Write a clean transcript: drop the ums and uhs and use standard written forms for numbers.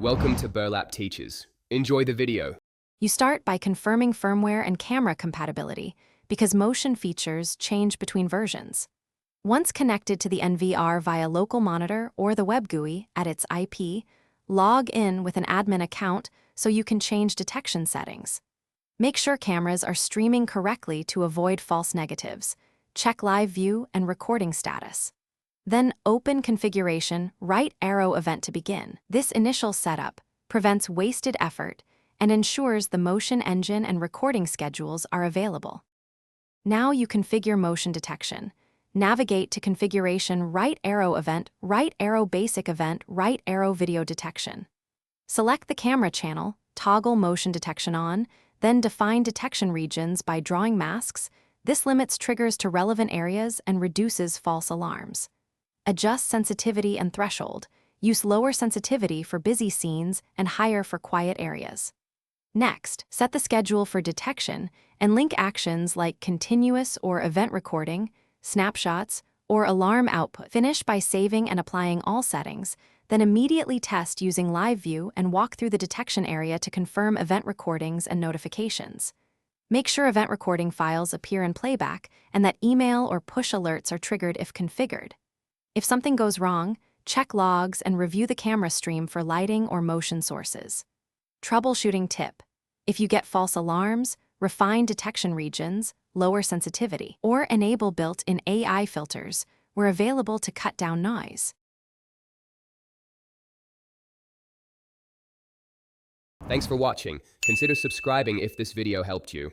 Welcome to Burlap Teachers. Enjoy the video. You start by confirming firmware and camera compatibility because motion features change between versions. Once connected to the NVR via local monitor or the web GUI at its IP, log in with an admin account so you can change detection settings. Make sure cameras are streaming correctly to avoid false negatives. Check live view and recording status. Then open configuration, right arrow event to begin. This initial setup prevents wasted effort and ensures the motion engine and recording schedules are available. Now you configure motion detection. Navigate to configuration, right arrow event, right arrow basic event, right arrow video detection. Select the camera channel, toggle motion detection on, then define detection regions by drawing masks. This limits triggers to relevant areas and reduces false alarms. Adjust sensitivity and threshold. Use lower sensitivity for busy scenes and higher for quiet areas. Next, set the schedule for detection and link actions like continuous or event recording, snapshots, or alarm output. Finish by saving and applying all settings, then immediately test using live view and walk through the detection area to confirm event recordings and notifications. Make sure event recording files appear in playback and that email or push alerts are triggered if configured. If something goes wrong, check logs and review the camera stream for lighting or motion sources. Troubleshooting tip: if you get false alarms, refine detection regions, lower sensitivity, or enable built-in AI filters where available to cut down noise. Thanks for watching. Consider subscribing if this video helped you.